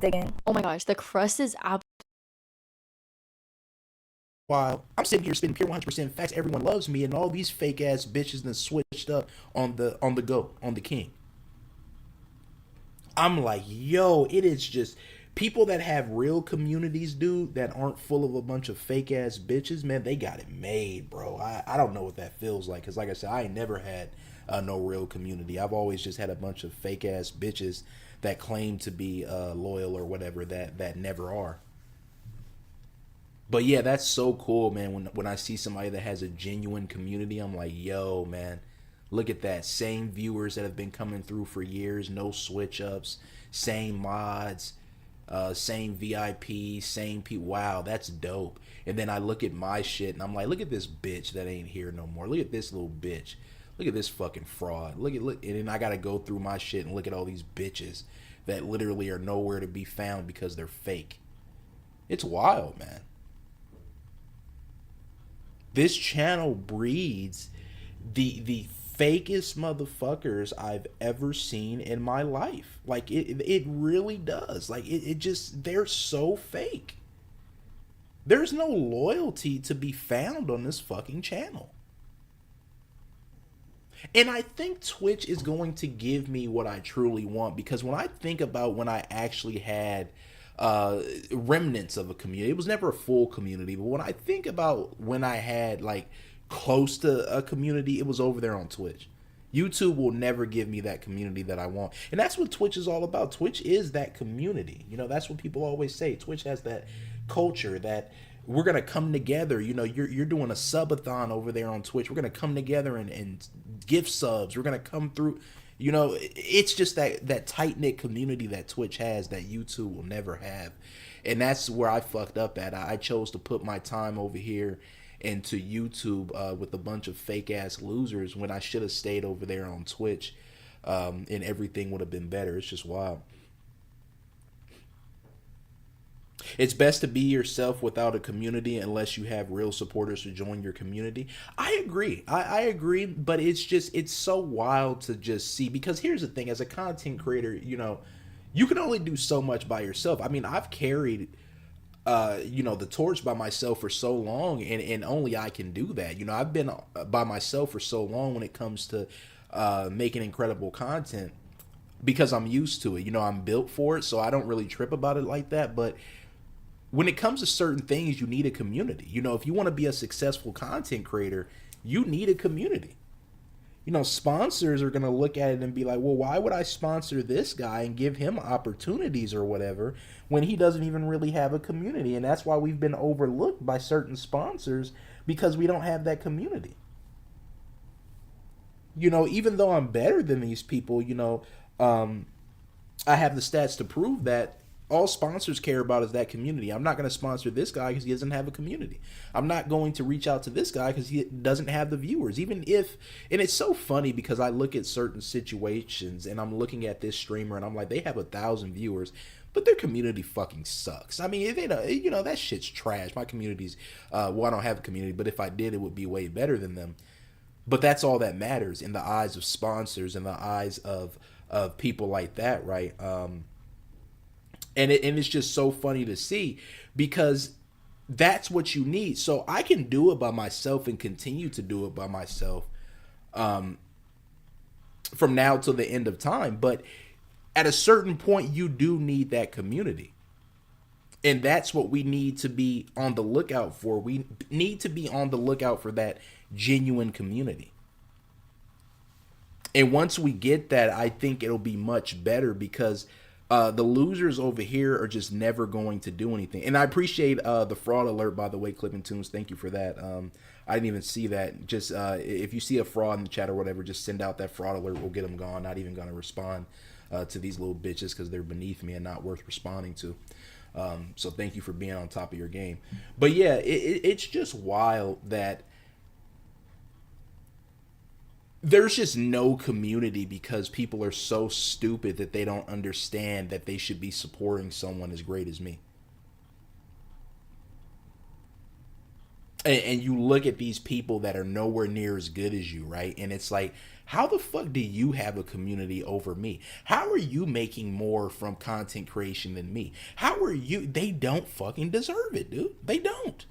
digging. Oh my gosh, the crust is While I'm sitting here spitting pure 100% facts, everyone loves me, and all these fake ass bitches that switched up on the go on the king. I'm like, yo, it is just people that have real communities, dude, that aren't full of a bunch of fake ass bitches, man, they got it made, bro. I don't know what that feels like, because like I said, I ain't never had no real community. I've always just had a bunch of fake ass bitches that claim to be loyal or whatever that never are. But yeah, that's so cool, man. When I see somebody that has a genuine community, I'm like, yo, man, look at that. Same viewers that have been coming through for years, no switch ups, same mods, same VIP, same people. Wow, that's dope. And then I look at my shit and I'm like, look at this bitch that ain't here no more. Look at this little bitch. Look at this fucking fraud. Look, and then I gotta go through my shit and look at all these bitches that literally are nowhere to be found because they're fake. It's wild, man. This channel breeds the fakest motherfuckers I've ever seen in my life. Like it really does. Like it just, they're so fake. There's no loyalty to be found on this fucking channel. And I think Twitch is going to give me what I truly want, because when I think about when I actually had remnants of a community, it was never a full community, but when I think about when I had like close to a community, it was over there on Twitch. YouTube will never give me that community that I want. And that's what Twitch is all about. Twitch is that community. You know, that's what people always say. Twitch has that culture that we're going to come together. You know, you're doing a subathon over there on Twitch. We're going to come together and give subs. We're going to come through. You know, it's just that tight-knit community that Twitch has that YouTube will never have. And that's where I fucked up at. I chose to put my time over here into YouTube with a bunch of fake-ass losers when I should have stayed over there on Twitch, and everything would have been better. It's just wild. It's best to be yourself without a community unless you have real supporters to join your community. I agree. I agree, but it's so wild to just see, because here's the thing, as a content creator, you know, you can only do so much by yourself. I mean, I've carried you know, the torch by myself for so long, and only I can do that. You know, I've been by myself for so long when it comes to making incredible content, because I'm used to it. You know, I'm built for it, so I don't really trip about it like that. But when it comes to certain things, you need a community. You know, if you want to be a successful content creator, you need a community. You know, sponsors are going to look at it and be like, well, why would I sponsor this guy and give him opportunities or whatever when he doesn't even really have a community? And that's why we've been overlooked by certain sponsors, because we don't have that community. You know, even though I'm better than these people, you know, I have the stats to prove that all sponsors care about is that community. I'm not going to sponsor this guy because he doesn't have a community. I'm not going to reach out to this guy because he doesn't have the viewers. Even if, and it's so funny because I look at certain situations and I'm looking at this streamer and I'm like, they have 1,000 viewers, but their community fucking sucks. I mean, they don't, you know, that shit's trash. My community's, well, I don't have a community, but if I did, it would be way better than them. But that's all that matters in the eyes of sponsors, in the eyes of people like that, right? And it's just so funny to see, because that's what you need. So I can do it by myself and continue to do it by myself from now till the end of time. But at a certain point, you do need that community. And that's what we need to be on the lookout for. We need to be on the lookout for that genuine community. And once we get that, I think it'll be much better, because the losers over here are just never going to do anything. And I appreciate the fraud alert, by the way, Clipping Tunes. Thank you for that. I didn't even see that. Just if you see a fraud in the chat or whatever, just send out that fraud alert. We'll get them gone. Not even going to respond to these little bitches because they're beneath me and not worth responding to. So thank you for being on top of your game. But yeah, it's just wild that there's just no community because people are so stupid that they don't understand that they should be supporting someone as great as me. And you look at these people that are nowhere near as good as you, right? And it's like, how the fuck do you have a community over me? How are you making more from content creation than me? How are you? They don't fucking deserve it, dude. They don't.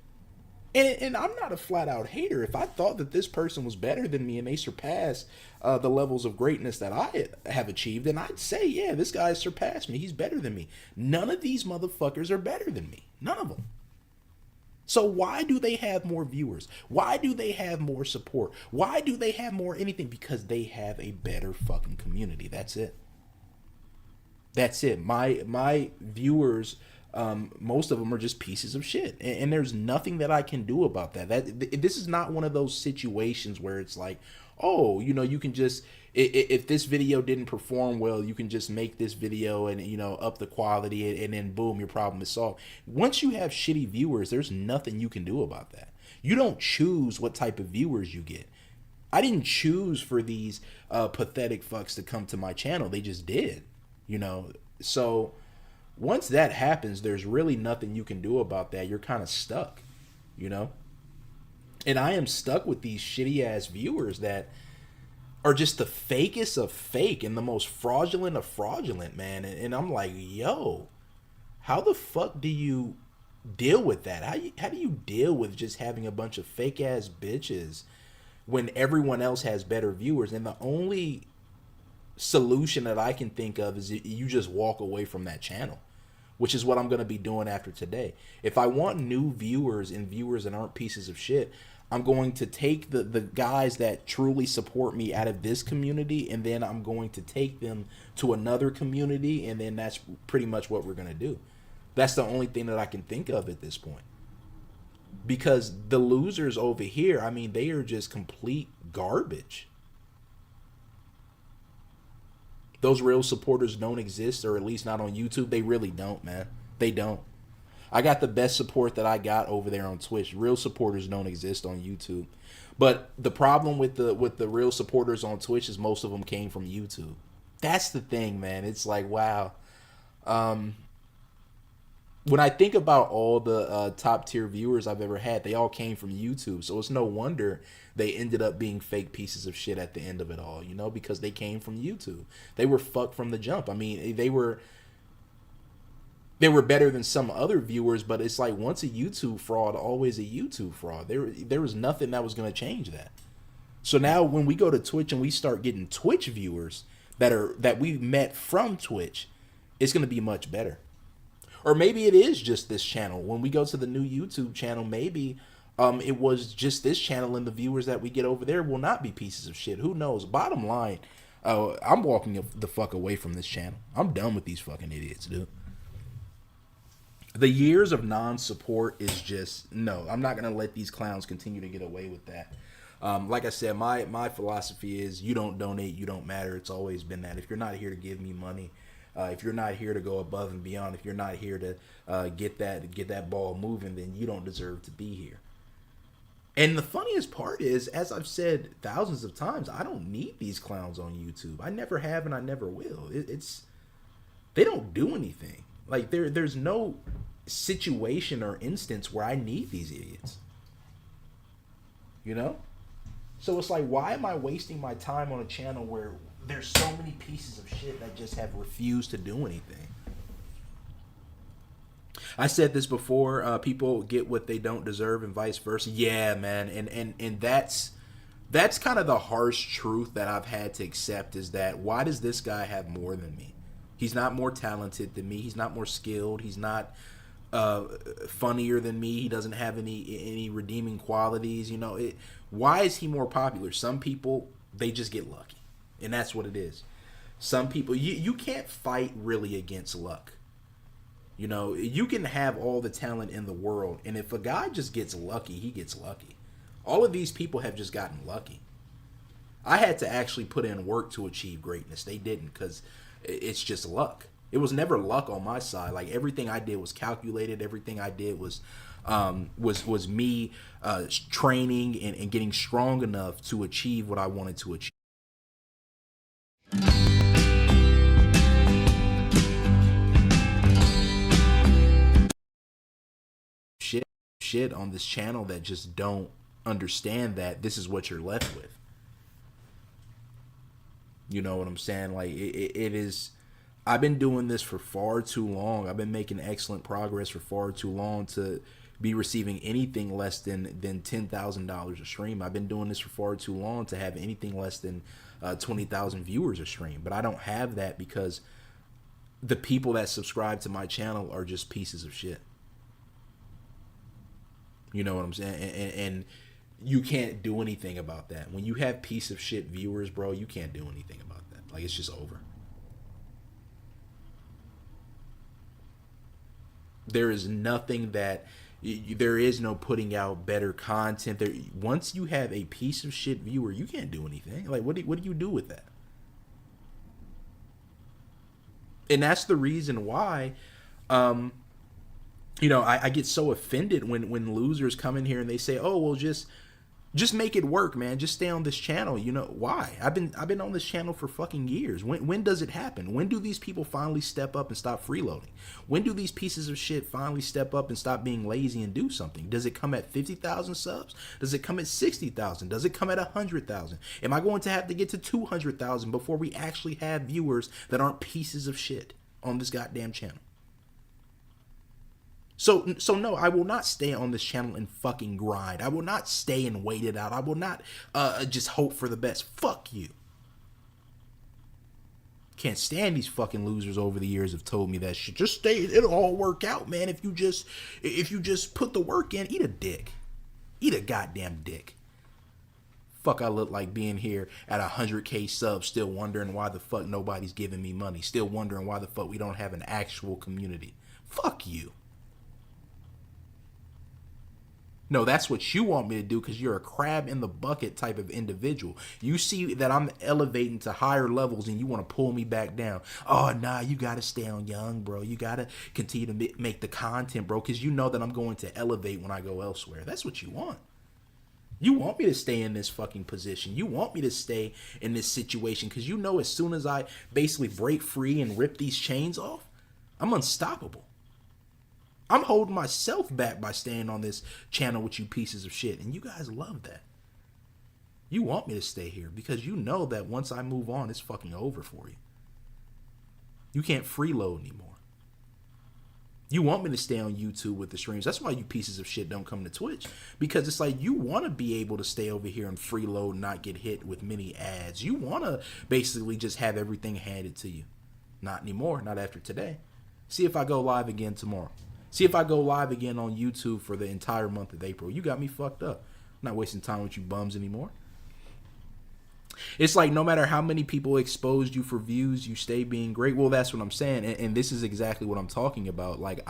And I'm not a flat out hater. If I thought that this person was better than me and they surpassed the levels of greatness that I have achieved, then I'd say, yeah, this guy surpassed me. He's better than me. None of these motherfuckers are better than me. None of them. So why do they have more viewers? Why do they have more support? Why do they have more anything? Because they have a better fucking community. That's it. That's it. My viewers, most of them are just pieces of shit, and there's nothing that I can do about that. This is not one of those situations where it's like, oh, you can just, if this video didn't perform well, you can just make this video and up the quality, and then boom, your problem is solved. Once you have shitty viewers, there's nothing you can do about that. You don't choose what type of viewers you get. I didn't choose for these pathetic fucks to come to my channel. They just did. So once that happens, there's really nothing you can do about that. You're kind of stuck, and I am stuck with these shitty ass viewers that are just the fakest of fake and the most fraudulent of fraudulent, man. And I'm like, yo, how the fuck do you deal with that? How do you deal with just having a bunch of fake ass bitches when everyone else has better viewers? And the only solution that I can think of is you just walk away from that channel, which is what I'm going to be doing after today. If I want new viewers and viewers that aren't pieces of shit, I'm going to take the guys that truly support me out of this community, and then I'm going to take them to another community, and then that's pretty much what we're going to do. That's the only thing that I can think of at this point. Because the losers over here, I mean, they are just complete garbage. Those real supporters don't exist, or at least not on YouTube. They really don't, man. They don't. I got the best support that I got over there on Twitch. Real supporters don't exist on YouTube. But the problem with the real supporters on Twitch is most of them came from YouTube. That's the thing, man. It's like, wow. When I think about all the top tier viewers I've ever had, they all came from YouTube. So it's no wonder they ended up being fake pieces of shit at the end of it all, because they came from YouTube. They were fucked from the jump. I mean, they were better than some other viewers, but it's like, once a YouTube fraud, always a YouTube fraud. There was nothing that was going to change that. So now when we go to Twitch and we start getting Twitch viewers that we met from Twitch, it's going to be much better. Or maybe it is just this channel. When we go to the new YouTube channel, maybe it was just this channel, and the viewers that we get over there will not be pieces of shit. Who knows? Bottom line, I'm walking the fuck away from this channel. I'm done with these fucking idiots, dude. The years of non-support is just, no, I'm not going to let these clowns continue to get away with that. Like I said, my philosophy is, you don't donate, you don't matter. It's always been that. If you're not here to give me money, if you're not here to go above and beyond, if you're not here to get that ball moving, then you don't deserve to be here. And the funniest part is, as I've said thousands of times, I don't need these clowns on YouTube. I never have, and I never will. They don't do anything. Like, there's no situation or instance where I need these idiots. So it's like, why am I wasting my time on a channel where there's so many pieces of shit that just have refused to do anything? I said this before, people get what they don't deserve and vice versa. Yeah, man. And that's kind of the harsh truth that I've had to accept, is that, why does this guy have more than me? He's not more talented than me. He's not more skilled. He's not funnier than me. He doesn't have any redeeming qualities. Why is he more popular? Some people, they just get lucky, and that's what it is. Some people, you can't fight really against luck. You can have all the talent in the world, and if a guy just gets lucky, he gets lucky. All of these people have just gotten lucky. I had to actually put in work to achieve greatness. They didn't, because it's just luck. It was never luck on my side. Like, everything I did was calculated. Everything I did was me training and getting strong enough to achieve what I wanted to achieve. shit on this channel that just don't understand that this is what you're left with. You know what I'm saying? Like, it is. I've been doing this for far too long. I've been making excellent progress for far too long to be receiving anything less than $10,000 a stream. I've been doing this for far too long to have anything less than 20,000 viewers a stream. But I don't have that because the people that subscribe to my channel are just pieces of shit. You know what I'm saying? And you can't do anything about that. When you have piece of shit viewers, bro, you can't do anything about that. Like, it's just over. There is nothing that there is no putting out better content. There, once you have a piece of shit viewer, you can't do anything. Like, what do you do with that? And that's the reason why, you know, I get so offended when losers come in here and they say, "Oh, well, just make it work, man. Just stay on this channel." You know why? I've been on this channel for fucking years. When does it happen? When do these people finally step up and stop freeloading? When do these pieces of shit finally step up and stop being lazy and do something? Does it come at 50,000 subs? Does it come at 60,000? Does it come at 100,000? Am I going to have to get to 200,000 before we actually have viewers that aren't pieces of shit on this goddamn channel? So no, I will not stay on this channel and fucking grind. I will not stay and wait it out. I will not just hope for the best. Fuck you. Can't stand these fucking losers over the years have told me that shit. Just stay, it'll all work out, man. If you just put the work in, eat a dick. Eat a goddamn dick. Fuck, I look like being here at 100K subs, still wondering why the fuck nobody's giving me money. Still wondering why the fuck we don't have an actual community. Fuck you. No, that's what you want me to do because you're a crab in the bucket type of individual. You see that I'm elevating to higher levels and you want to pull me back down. Oh, nah, you got to stay on young, bro. You got to continue to make the content, bro, because you know that I'm going to elevate when I go elsewhere. That's what you want. You want me to stay in this fucking position. You want me to stay in this situation because you know as soon as I basically break free and rip these chains off, I'm unstoppable. I'm holding myself back by staying on this channel with you pieces of shit. And you guys love that. You want me to stay here because you know that once I move on, it's fucking over for you. You can't freeload anymore. You want me to stay on YouTube with the streams. That's why you pieces of shit don't come to Twitch. Because it's like you want to be able to stay over here and freeload and not get hit with many ads. You want to basically just have everything handed to you. Not anymore. Not after today. See if I go live again tomorrow. See if I go live again on YouTube for the entire month of April. You got me fucked up. I'm not wasting time with you bums anymore. It's like no matter how many people exposed you for views, you stay being great. Well, that's what I'm saying. And this is exactly what I'm talking about. Like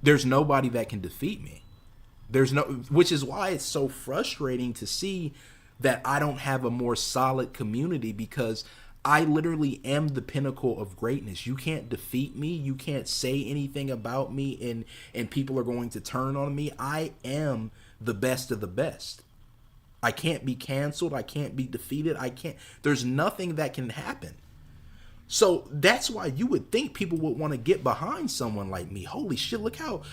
there's nobody that can defeat me. Which is why it's so frustrating to see that I don't have a more solid community because I literally am the pinnacle of greatness. You can't defeat me. You can't say anything about me and people are going to turn on me. I am the best of the best. I can't be canceled. I can't be defeated. There's nothing that can happen. So that's why you would think people would want to get behind someone like me. Holy shit, look how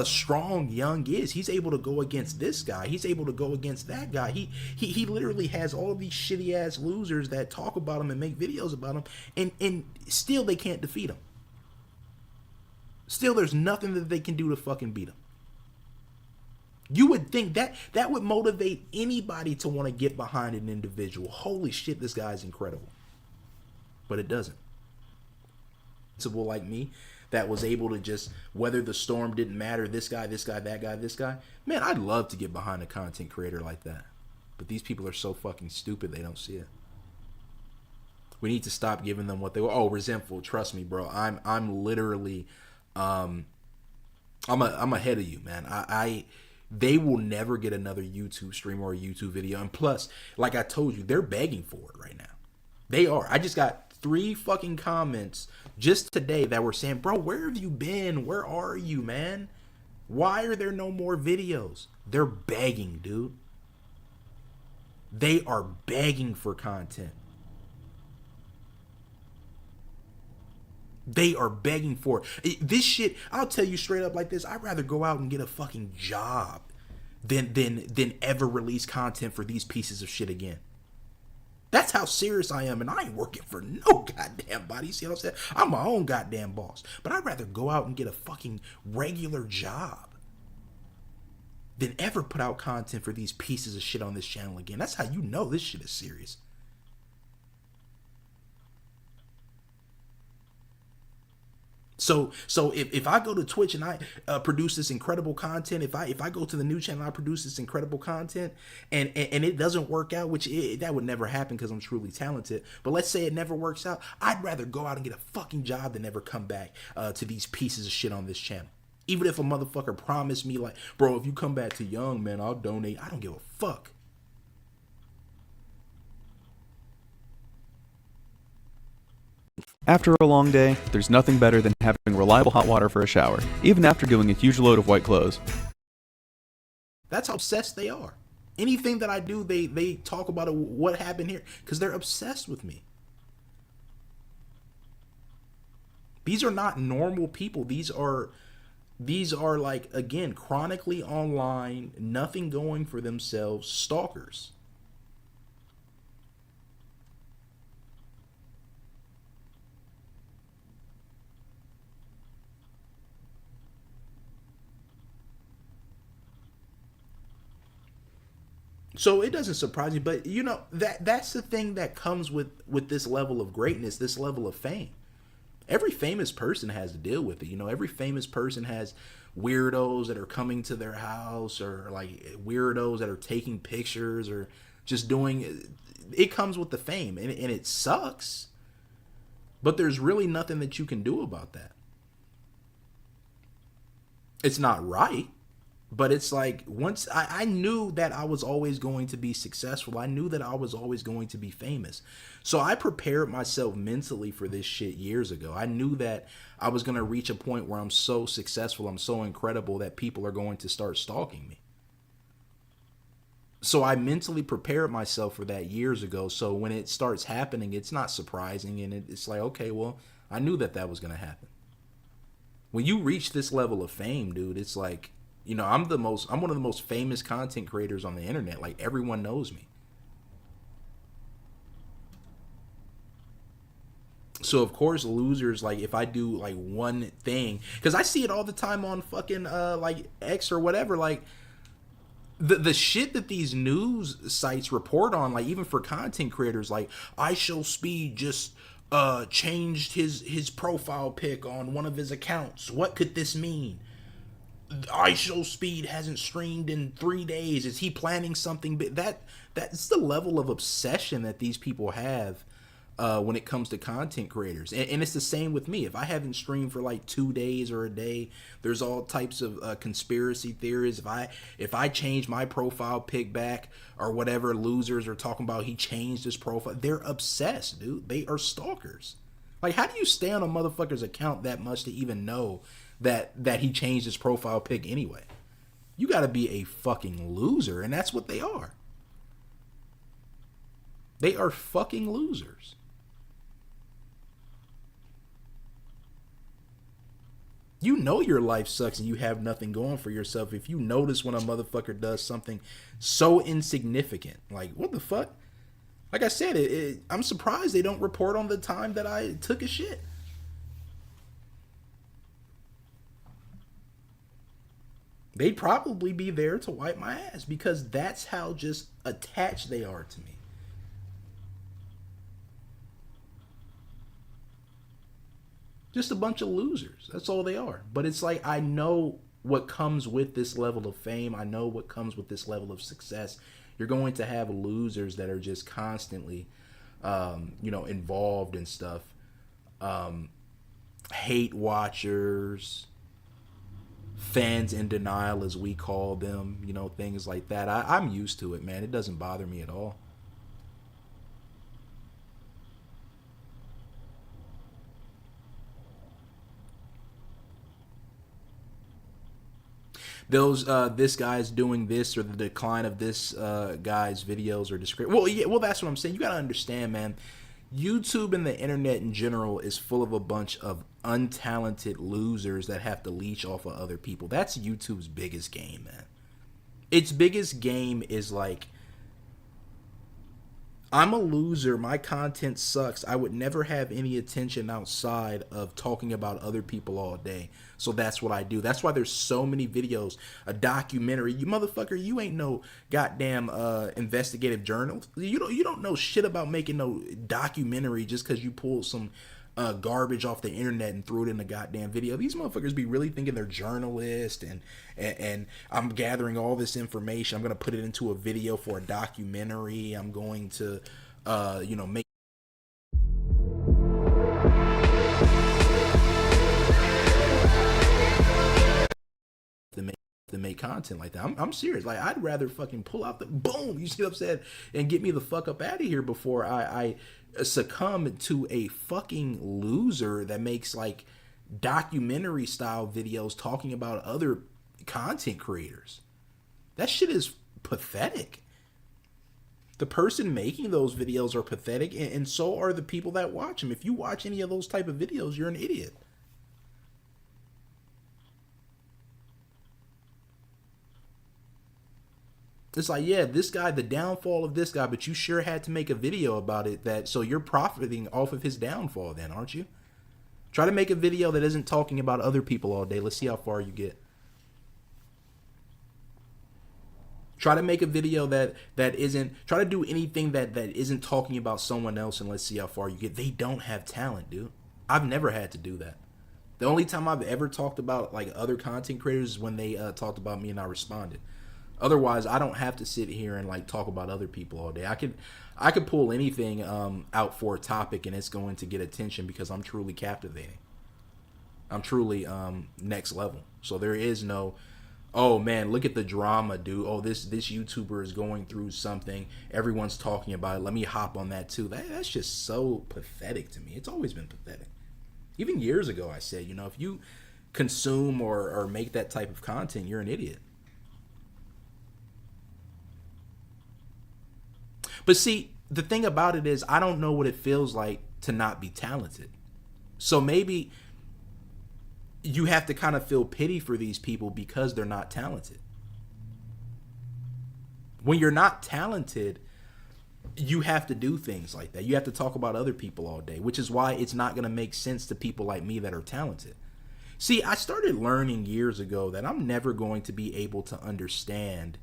strong Young is. He's able to go against this guy. He's able to go against that guy. He literally has all these shitty ass losers that talk about him and make videos about him, and still they can't defeat him. Still there's nothing that they can do to fucking beat him. You would think that would motivate anybody to want to get behind an individual. Holy shit, this guy's incredible. But it doesn't. Like me that was able to just weather the storm, didn't matter, this guy, that guy, this guy. Man, I'd love to get behind a content creator like that. But these people are so fucking stupid they don't see it. We need to stop giving them what they were. Oh, resentful. Trust me, bro. I'm literally I'm ahead of you, man. They will never get another YouTube stream or a YouTube video. And plus, like I told you, they're begging for it right now. They are. I just got 3 fucking comments just today that were saying, bro, where have you been? Where are you, man? Why are there no more videos? They're begging, dude. They are begging for content. They are begging for this shit. I'll tell you straight up like this. I'd rather go out and get a fucking job than ever release content for these pieces of shit again. That's how serious I am, and I ain't working for no goddamn body. See what I'm saying? I'm my own goddamn boss. But I'd rather go out and get a fucking regular job than ever put out content for these pieces of shit on this channel again. That's how you know this shit is serious. So if I go to Twitch and I produce this incredible content, if I go to the new channel and I produce this incredible content and it doesn't work out, which that would never happen because I'm truly talented. But let's say it never works out, I'd rather go out and get a fucking job than never come back to these pieces of shit on this channel. Even if a motherfucker promised me like, bro, if you come back to Young, man, I'll donate. I don't give a fuck. After a long day, there's nothing better than having reliable hot water for a shower, even after doing a huge load of white clothes. That's how obsessed they are. Anything that I do, they talk about it, what happened here, because they're obsessed with me. These are not normal people. These are like, again, chronically online, nothing going for themselves, stalkers. So it doesn't surprise me, but you know that's the thing that comes with this level of greatness, this level of fame. Every famous person has to deal with it. You know, every famous person has weirdos that are coming to their house, or like weirdos that are taking pictures, or just doing. It comes with the fame, and it sucks. But there's really nothing that you can do about that. It's not right. But it's like, once I knew that I was always going to be successful. I knew that I was always going to be famous. So I prepared myself mentally for this shit years ago. I knew that I was going to reach a point where I'm so successful, I'm so incredible that people are going to start stalking me. So I mentally prepared myself for that years ago. So when it starts happening, it's not surprising. And it's like, okay, well, I knew that that was going to happen. When you reach this level of fame, dude, it's like, you know, I'm one of the most famous content creators on the internet. Like, everyone knows me. So of course, losers, like, if I do like one thing, because I see it all the time on fucking like X or whatever, like the shit that these news sites report on, like even for content creators, like I Show Speed just changed his profile pic on one of his accounts. What could this mean? I Show Speed hasn't streamed in 3 days. Is he planning something big? That's the level of obsession that these people have when it comes to content creators. And it's the same with me. If I haven't streamed for like 2 days or a day, there's all types of conspiracy theories. If I change my profile pic back or whatever, losers are talking about he changed his profile. They're obsessed, dude. They are stalkers. Like, how do you stay on a motherfucker's account that much to even know that he changed his profile pic anyway? You got to be a fucking loser, and that's what they are. They are fucking losers. You know your life sucks and you have nothing going for yourself if you notice when a motherfucker does something so insignificant. Like, what the fuck? Like I said, I'm surprised they don't report on the time that I took a shit. They'd probably be there to wipe my ass because that's how just attached they are to me. Just a bunch of losers. That's all they are. But it's like, I know what comes with this level of fame. I know what comes with this level of success. You're going to have losers that are just constantly, involved in stuff. Hate watchers, fans in denial, as we call them, things like that. I'm used to it, man. It doesn't bother me at all. This guy's doing this, or the decline of this guy's videos or description. Well, yeah, well, that's what I'm saying. You gotta understand, man. YouTube and the internet in general is full of a bunch of untalented losers that have to leech off of other people. That's YouTube's biggest game, man. Its biggest game is like, I'm a loser. My content sucks. I would never have any attention outside of talking about other people all day. So that's what I do. That's why there's so many videos, a documentary. You motherfucker, you ain't no goddamn investigative journal. You don't know shit about making no documentary just because you pulled some garbage off the internet and threw it in a goddamn video. These motherfuckers be really thinking they're journalists, and I'm gathering all this information. I'm gonna put it into a video for a documentary. I'm going to make to make content like that. I'm serious. Like, I'd rather fucking pull out the boom, you see what I'm saying, and get me the fuck up out of here before I succumb to a fucking loser that makes like documentary style videos talking about other content creators. That shit is pathetic. The person making those videos are pathetic, and so are the people that watch them. If you watch any of those type of videos, you're an idiot. It's like, yeah, this guy, the downfall of this guy, but you sure had to make a video about it, that so you're profiting off of his downfall then, aren't you? Try to make a video that isn't talking about other people all day. Let's see how far you get. Try to make a video that isn't, try to do anything that isn't talking about someone else, and let's see how far you get. They don't have talent, dude. I've never had to do that. The only time I've ever talked about like other content creators is when they talked about me and I responded. Otherwise, I don't have to sit here and like talk about other people all day. I could pull anything out for a topic and it's going to get attention because I'm truly captivating. I'm truly next level. So there is no, oh man, look at the drama, dude. Oh, this YouTuber is going through something. Everyone's talking about it. Let me hop on that too. That's just so pathetic to me. It's always been pathetic. Even years ago, I said, if you consume or make that type of content, you're an idiot. But see, the thing about it is I don't know what it feels like to not be talented. So maybe you have to kind of feel pity for these people because they're not talented. When you're not talented, you have to do things like that. You have to talk about other people all day, which is why it's not going to make sense to people like me that are talented. See, I started learning years ago that I'm never going to be able to understand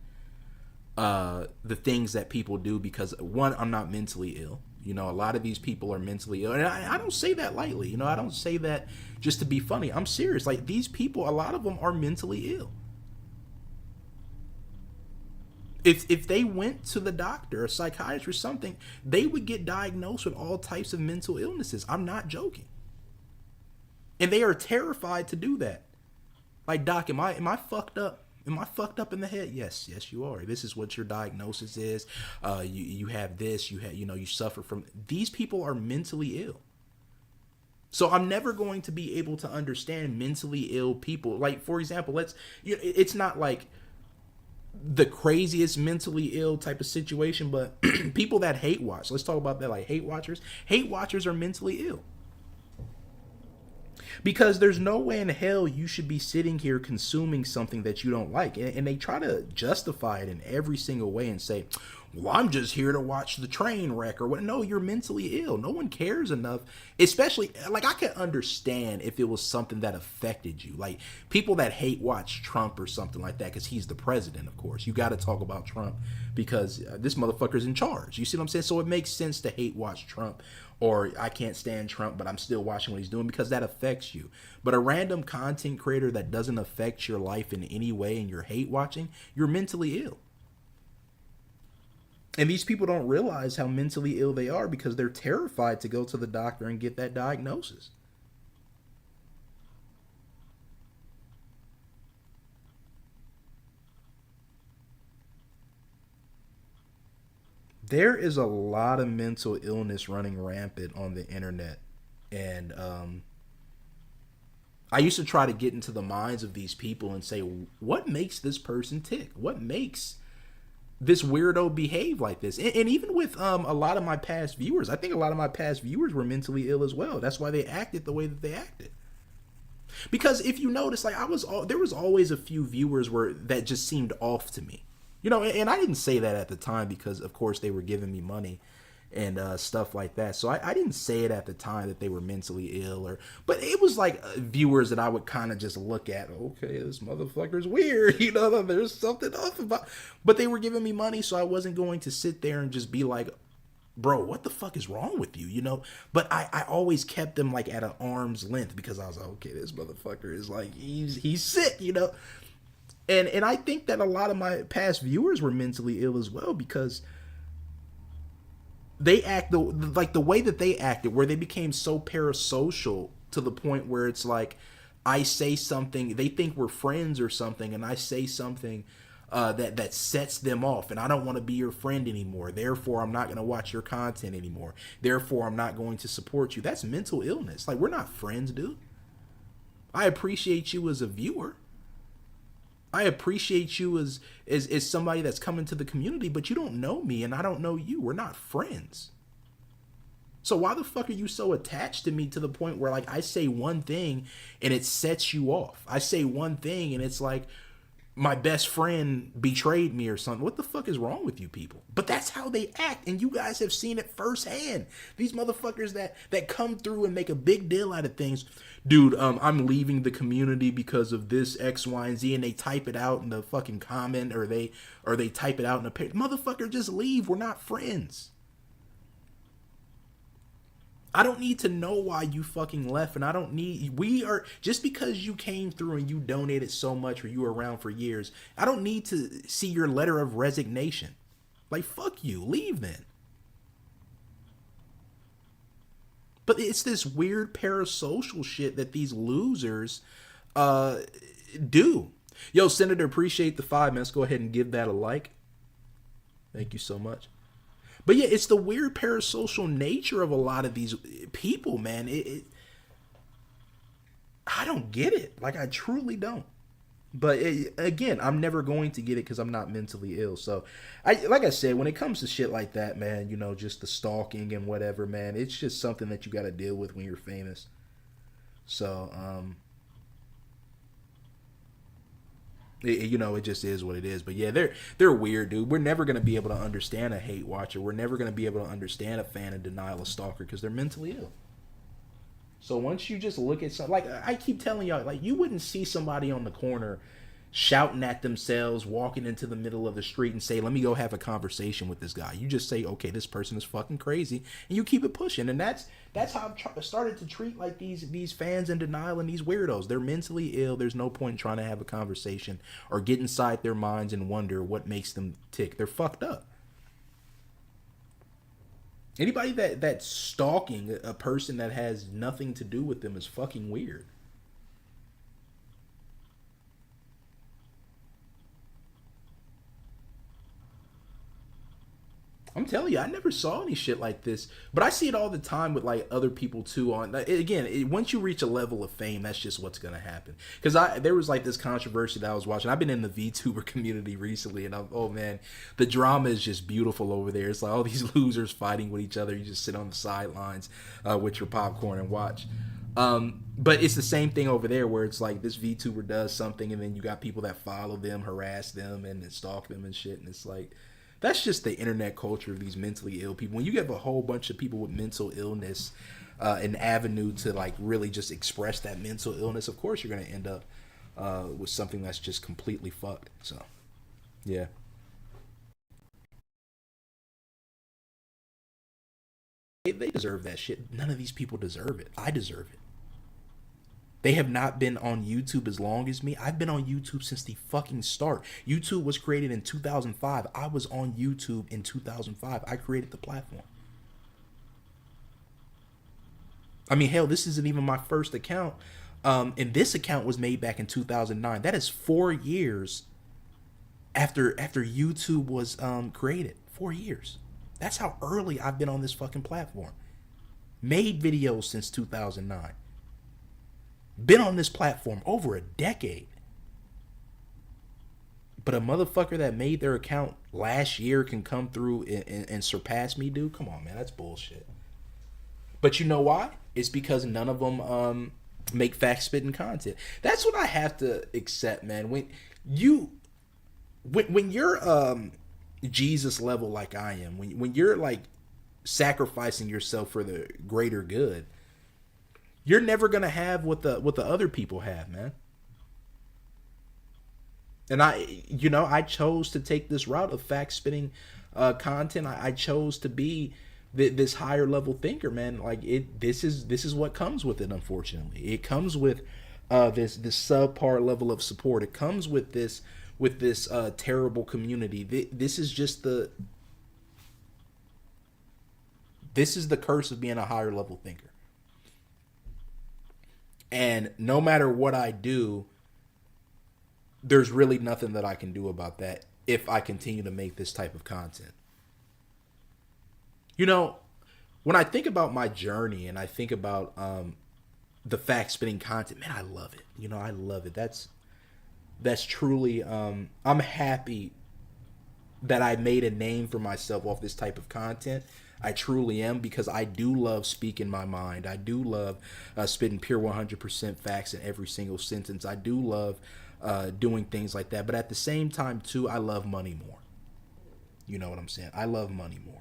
the things that people do because, one, I'm not mentally ill. A lot of these people are mentally ill, and I don't say that lightly. I don't say that just to be funny. I'm serious. Like, these people, a lot of them are mentally ill. If they went to the doctor, a psychiatrist, something, they would get diagnosed with all types of mental illnesses. I'm not joking. And they are terrified to do that. Like, doc, am I fucked up? Am I fucked up in the head? Yes, you are. This is what your diagnosis is. You have this. You suffer from. These people are mentally ill. So I'm never going to be able to understand mentally ill people. Like, for example, it's not like the craziest mentally ill type of situation, but people that hate watch. Let's talk about that. Like, hate watchers. Hate watchers are mentally ill. Because there's no way in hell you should be sitting here consuming something that you don't like. And they try to justify it in every single way and say, well, I'm just here to watch the train wreck or what. No, you're mentally ill. No one cares enough. Especially, like, I could understand if it was something that affected you. Like, people that hate watch Trump or something like that because he's the president, of course. You got to talk about Trump because this motherfucker's in charge. You see what I'm saying? So it makes sense to hate watch Trump. Or I can't stand Trump, but I'm still watching what he's doing because that affects you. But a random content creator that doesn't affect your life in any way and you're hate watching, you're mentally ill. And these people don't realize how mentally ill they are because they're terrified to go to the doctor and get that diagnosis. There is a lot of mental illness running rampant on the internet. And I used to try to get into the minds of these people and say, what makes this person tick? What makes this weirdo behave like this. And even with a lot of my past viewers, I think a lot of my past viewers were mentally ill as well. That's why they acted the way that they acted. Because if you notice, like there was always a few viewers where that just seemed off to me, you know. And I didn't say that at the time because, of course, they were giving me money and stuff like that. So I didn't say it at the time that they were mentally ill, but it was like viewers that I would kind of just look at. Okay, this motherfucker's weird, you know. There's something off about. But they were giving me money, so I wasn't going to sit there and just be like, bro, what the fuck is wrong with you, you know? But I always kept them like at an arm's length because I was like, okay, this motherfucker is like, he's sick, you know? And I think that a lot of my past viewers were mentally ill as well because they act like the way that they acted, where they became so parasocial to the point where it's like, I say something, they think we're friends or something, and I say something that sets them off, and I don't want to be your friend anymore. Therefore, I'm not going to watch your content anymore. Therefore, I'm not going to support you. That's mental illness. Like, we're not friends, dude. I appreciate you as a viewer. I appreciate you as somebody that's coming to the community, but you don't know me and I don't know you. We're not friends. So why the fuck are you so attached to me to the point where, like, I say one thing and it sets you off? I say one thing and it's like my best friend betrayed me or something. What the fuck is wrong with you people? But that's how they act, and you guys have seen it firsthand. These motherfuckers that come through and make a big deal out of things. Dude, I'm leaving the community because of this X, Y, and Z, and they type it out in the fucking comment, or they type it out in a page. Motherfucker, just leave. We're not friends. I don't need to know why you fucking left, and I don't need, we are, just because you came through and you donated so much or you were around for years, I don't need to see your letter of resignation. Like, fuck you, leave then. But it's this weird parasocial shit that these losers do. Yo, Senator, appreciate the 5, man. Let's go ahead and give that a like. Thank you so much. But yeah, it's the weird parasocial nature of a lot of these people, man. I don't get it. Like, I truly don't. But again, I'm never going to get it because I'm not mentally ill. So, like I said, when it comes to shit like that, man, you know, just the stalking and whatever, man, it's just something that you got to deal with when you're famous. So, you know, it just is what it is. But yeah, they're weird, dude. We're never going to be able to understand a hate watcher. We're never going to be able to understand a fan in denial, a stalker, because they're mentally ill. So once you just look at something, like I keep telling y'all, like, you wouldn't see somebody on the corner shouting at themselves, walking into the middle of the street and say, let me go have a conversation with this guy. You just say, okay, this person is fucking crazy, and you keep it pushing. And that's how I've started to treat like these fans in denial and these weirdos. They're mentally ill. There's no point in trying to have a conversation or get inside their minds and wonder what makes them tick. They're fucked up. Anybody that's stalking a person that has nothing to do with them is fucking weird. I'm telling you, I never saw any shit like this, but I see it all the time with like other people too. On again, once you reach a level of fame, that's just what's gonna happen. Because there was like this controversy that I was watching. I've been in the VTuber community recently, and oh man, the drama is just beautiful over there. It's like all these losers fighting with each other. You just sit on the sidelines with your popcorn and watch. But it's the same thing over there, where it's like this VTuber does something, and then you got people that follow them, harass them, and stalk them and shit, and it's like, that's just the internet culture of these mentally ill people. When you have a whole bunch of people with mental illness, an avenue to like really just express that mental illness, of course you're going to end up with something that's just completely fucked. So, yeah. They deserve that shit. None of these people deserve it. I deserve it. They have not been on YouTube as long as me. I've been on YouTube since the fucking start. YouTube was created in 2005. I was on YouTube in 2005. I created the platform. I mean, hell, this isn't even my first account. And this account was made back in 2009. That is 4 years after YouTube was created. 4 years. That's how early I've been on this fucking platform. Made videos since 2009. Been on this platform over a decade. But a motherfucker that made their account last year can come through and surpass me, dude. Come on, man, that's bullshit. But you know why? It's because none of them make fact spitting content. That's what I have to accept, man. When you're Jesus level like I am, when you're like sacrificing yourself for the greater good, you're never gonna have what the other people have, man. And I chose to take this route of fact spitting content. I chose to be this higher level thinker, man. Like this is what comes with it. Unfortunately, it comes with this subpar level of support. It comes with this terrible community. This is the curse of being a higher level thinker. And no matter what I do, there's really nothing that I can do about that if I continue to make this type of content. You know, when I think about my journey and I think about the fact spitting content, man, I love it. You know, I love it. That's truly, I'm happy that I made a name for myself off this type of content. I truly am, because I do love speaking my mind. I do love spitting pure 100% facts in every single sentence. I do love doing things like that. But at the same time, too, I love money more. You know what I'm saying? I love money more.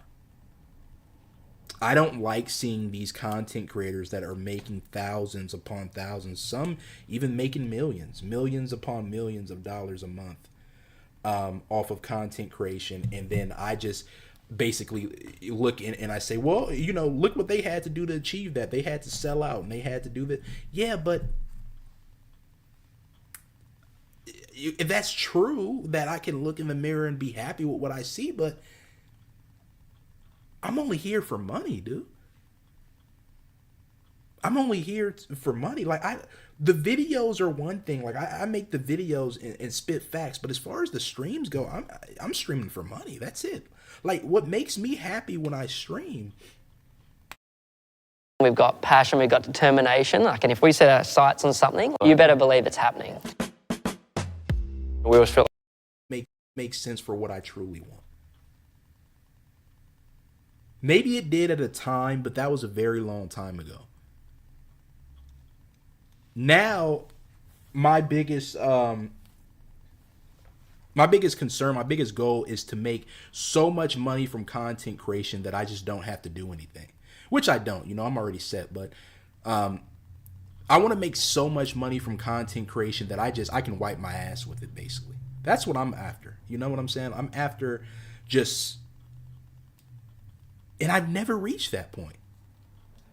I don't like seeing these content creators that are making thousands upon thousands, some even making millions upon millions of dollars a month off of content creation. And then I just basically look in and I say, well, you know, look what they had to do to achieve that. They had to sell out and they had to do that. Yeah, but if that's true, that I can look in the mirror and be happy with what I see, but I'm only here for money, dude. I'm only here for money. Like the videos are one thing. Like I make the videos and spit facts, but as far as the streams go, I'm streaming for money. That's it. Like what makes me happy when I stream. We've got passion, we've got determination. Like, and if we set our sights on something, you better believe it's happening. We always feel like makes sense for what I truly want. Maybe it did at a time, but that was a very long time ago. Now, my biggest concern, my biggest goal is to make so much money from content creation that I just don't have to do anything. Which I don't, you know, I'm already set, but I want to make so much money from content creation that I can wipe my ass with it, basically. That's what I'm after. You know what I'm saying? I'm after just... And I've never reached that point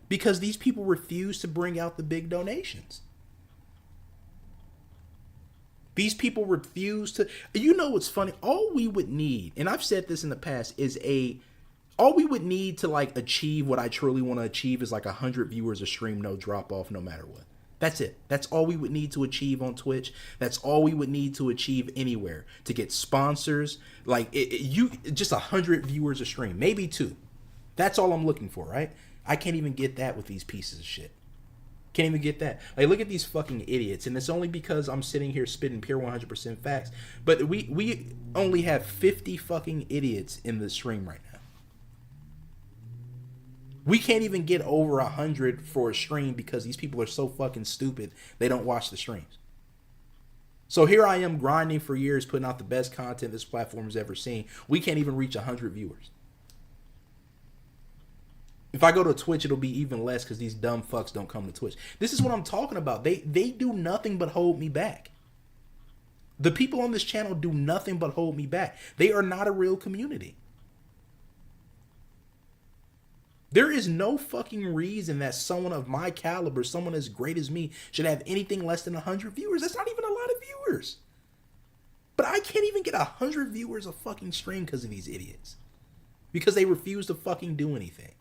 because these people refuse to bring out the big donations. These people refuse to, you know what's funny? All we would need, and I've said this in the past, is all we would need to like achieve what I truly want to achieve is like 100 viewers a stream, no drop off, no matter what. That's it. That's all we would need to achieve on Twitch. That's all we would need to achieve anywhere to get sponsors. Like just 100 viewers a stream, maybe 2. That's all I'm looking for, right? I can't even get that with these pieces of shit. Can't even get that. Like, look at these fucking idiots. And it's only because I'm sitting here spitting pure 100% facts. But we only have 50 fucking idiots in the stream right now. We can't even get over 100 for a stream because these people are so fucking stupid they don't watch the streams. So here I am grinding for years, putting out the best content this platform has ever seen. We can't even reach 100 viewers. If I go to Twitch, it'll be even less because these dumb fucks don't come to Twitch. This is what I'm talking about. They do nothing but hold me back. The people on this channel do nothing but hold me back. They are not a real community. There is no fucking reason that someone of my caliber, someone as great as me, should have anything less than 100 viewers. That's not even a lot of viewers. But I can't even get 100 viewers a fucking stream because of these idiots. Because they refuse to fucking do anything.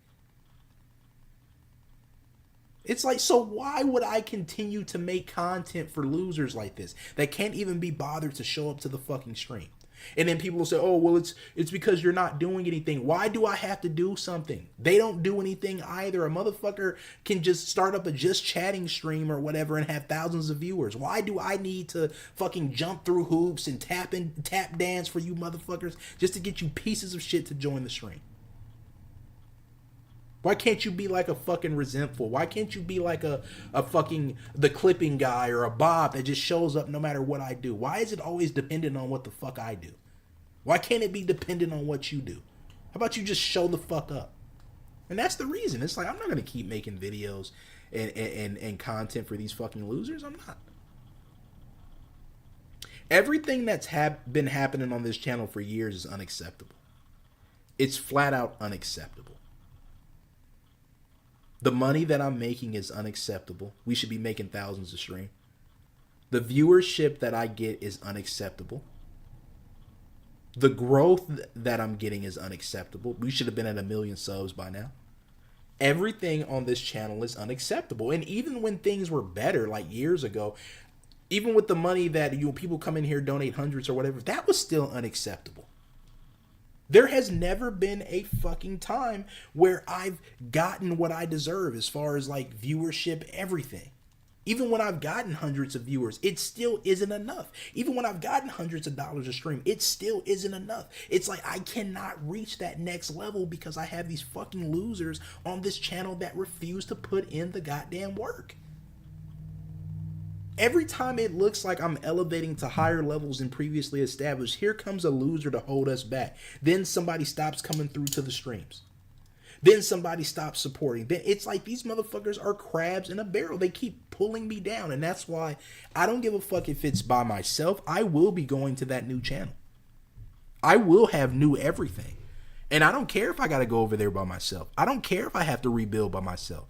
It's like, so why would I continue to make content for losers like this that can't even be bothered to show up to the fucking stream? And then people will say, oh, well, it's because you're not doing anything. Why do I have to do something? They don't do anything either. A motherfucker can just start up a just chatting stream or whatever and have thousands of viewers. Why do I need to fucking jump through hoops and tap dance for you motherfuckers just to get you pieces of shit to join the stream? Why can't you be like a fucking Resentful? Why can't you be like a fucking the clipping guy or a Bob that just shows up no matter what I do? Why is it always dependent on what the fuck I do? Why can't it be dependent on what you do? How about you just show the fuck up? And that's the reason. It's like, I'm not going to keep making videos and content for these fucking losers. I'm not. Everything that's been happening on this channel for years is unacceptable. It's flat out unacceptable. The money that I'm making is unacceptable. We should be making thousands a stream. The viewership that I get is unacceptable. The growth that I'm getting is unacceptable. We should have been at 1 million subs by now. Everything on this channel is unacceptable. And even when things were better, like years ago, even with the money that people come in here, donate hundreds or whatever, that was still unacceptable. There has never been a fucking time where I've gotten what I deserve as far as like viewership, everything. Even when I've gotten hundreds of viewers, it still isn't enough. Even when I've gotten hundreds of dollars a stream, it still isn't enough. It's like I cannot reach that next level because I have these fucking losers on this channel that refuse to put in the goddamn work. Every time it looks like I'm elevating to higher levels than previously established, here comes a loser to hold us back. Then somebody stops coming through to the streams. Then somebody stops supporting. Then it's like these motherfuckers are crabs in a barrel. They keep pulling me down. And that's why I don't give a fuck if it's by myself. I will be going to that new channel. I will have new everything. And I don't care if I got to go over there by myself. I don't care if I have to rebuild by myself.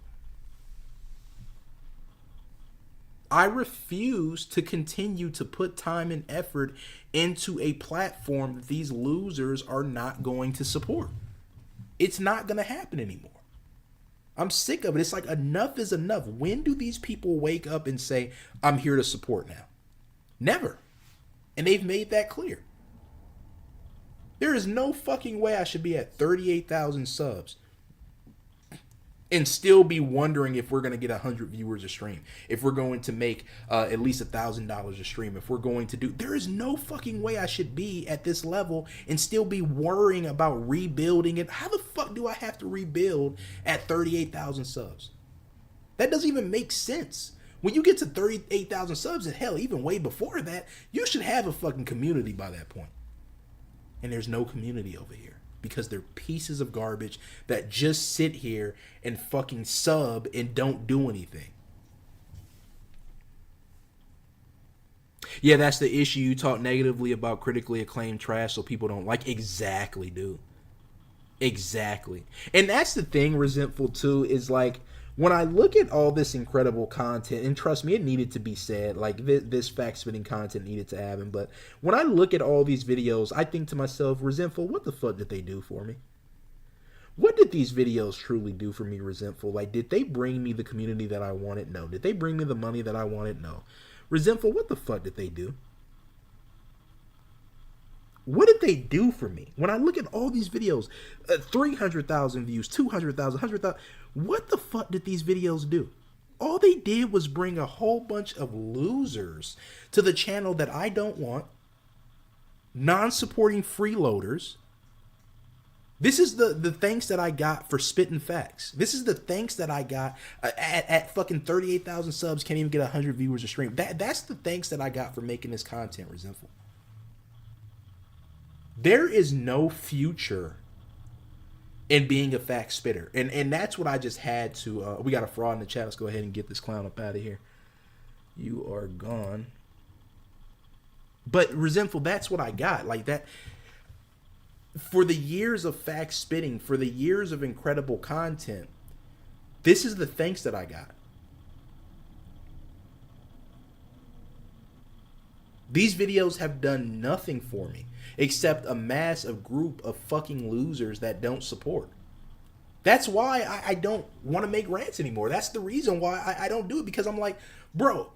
I refuse to continue to put time and effort into a platform that these losers are not going to support. It's not going to happen anymore. I'm sick of it. It's like enough is enough. When do these people wake up and say, I'm here to support now? Never. And they've made that clear. There is no fucking way I should be at 38,000 subs and still be wondering if we're going to get 100 viewers a stream, if we're going to make at least $1,000 a stream, if we're going to do... There is no fucking way I should be at this level and still be worrying about rebuilding it. How the fuck do I have to rebuild at 38,000 subs? That doesn't even make sense. When you get to 38,000 subs, and hell, even way before that, you should have a fucking community by that point. And there's no community over here. Because they're pieces of garbage that just sit here and fucking sub and don't do anything. Yeah, that's the issue. You talk negatively about critically acclaimed trash so people don't like. Exactly, dude. Exactly. And that's the thing, Resentful, too, is like, when I look at all this incredible content, and trust me, it needed to be said, like this fact-spitting content needed to happen, but when I look at all these videos, I think to myself, Resentful, what the fuck did they do for me? What did these videos truly do for me, Resentful? Like, did they bring me the community that I wanted? No. Did they bring me the money that I wanted? No. Resentful, what the fuck did they do? What did they do for me? When I look at all these videos, 300,000 views, 200,000, 100,000, what the fuck did these videos do? All they did was bring a whole bunch of losers to the channel that I don't want, non-supporting freeloaders. This is the thanks that I got for spitting facts. This is the thanks that I got at fucking 38,000 subs, can't even get 100 viewers a stream. That's the thanks that I got for making this content, Resentful. There is no future in being a fact spitter. And that's what I just had to... we got a fraud in the chat. Let's go ahead and get this clown up out of here. You are gone. But Resentful, that's what I got. Like that... For the years of fact spitting, for the years of incredible content, this is the thanks that I got. These videos have done nothing for me except amass a group of fucking losers that don't support. That's why I don't want to make rants anymore. That's the reason why I don't do it, because I'm like, bro,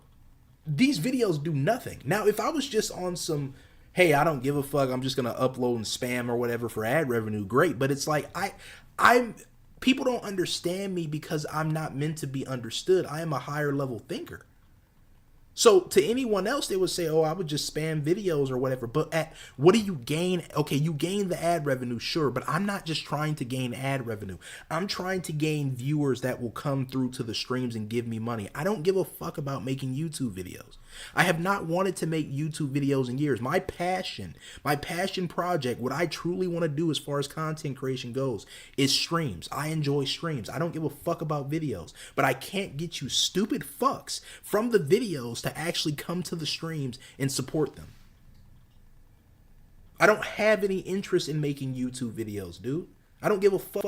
these videos do nothing. Now, if I was just on some hey, I don't give a fuck. I'm just gonna upload and spam or whatever for ad revenue. Great, but it's like I'm people don't understand me because I'm not meant to be understood. I am a higher level thinker. So to anyone else, they would say, "Oh, I would just spam videos or whatever." But what do you gain? Okay, you gain the ad revenue, sure, but I'm not just trying to gain ad revenue. I'm trying to gain viewers that will come through to the streams and give me money. I don't give a fuck about making YouTube videos. I have not wanted to make YouTube videos in years. My passion project, what I truly want to do as far as content creation goes, is streams. I enjoy streams. I don't give a fuck about videos, but I can't get you stupid fucks from the videos to actually come to the streams and support them. I don't have any interest in making YouTube videos, dude. I don't give a fuck.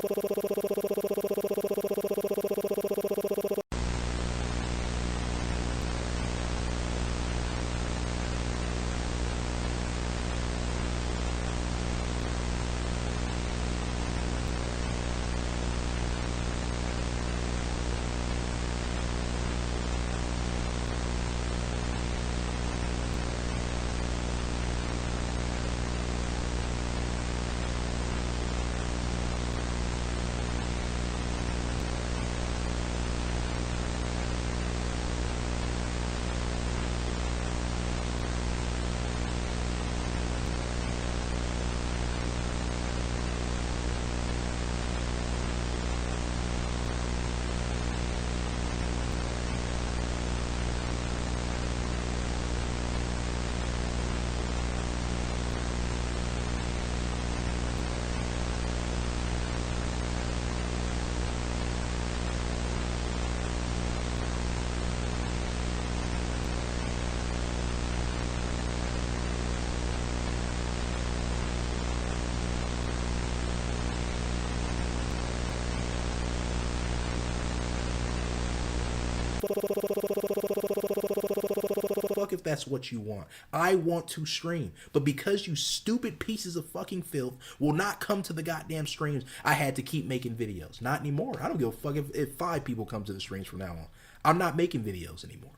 If that's what you want. I want to stream. But because you stupid pieces of fucking filth will not come to the goddamn streams, I had to keep making videos. Not anymore. I don't give a fuck if 5 people come to the streams from now on. I'm not making videos anymore.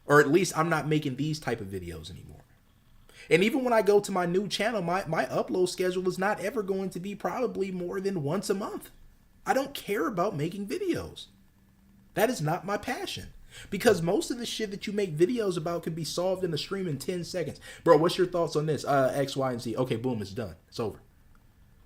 Or at least I'm not making these type of videos anymore. And even when I go to my new channel, my upload schedule is not ever going to be probably more than once a month. I don't care about making videos. That is not my passion. Because most of the shit that you make videos about can be solved in a stream in 10 seconds. Bro, what's your thoughts on this? X, Y, and Z. Okay, boom, it's done. It's over.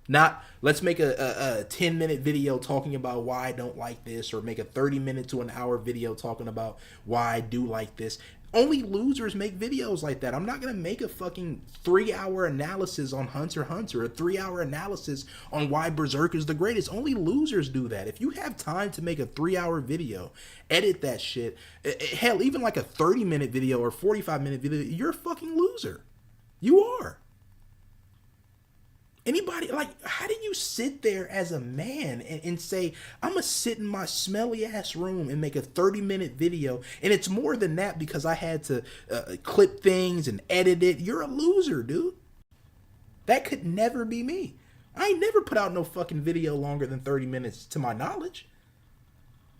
Not, let's make a 10-minute video talking about why I don't like this, or make a 30-minute to an hour video talking about why I do like this. Only losers make videos like that. I'm not going to make a fucking 3-hour analysis on Hunter x Hunter, a 3-hour analysis on why Berserk is the greatest. Only losers do that. If you have time to make a 3-hour video, edit that shit, hell, even like a 30-minute video or 45-minute video, you're a fucking loser. You are. Anybody, like, how do you sit there as a man and say, I'm going to sit in my smelly ass room and make a 30-minute video, and it's more than that because I had to clip things and edit it? You're a loser, dude. That could never be me. I ain't never put out no fucking video longer than 30 minutes to my knowledge.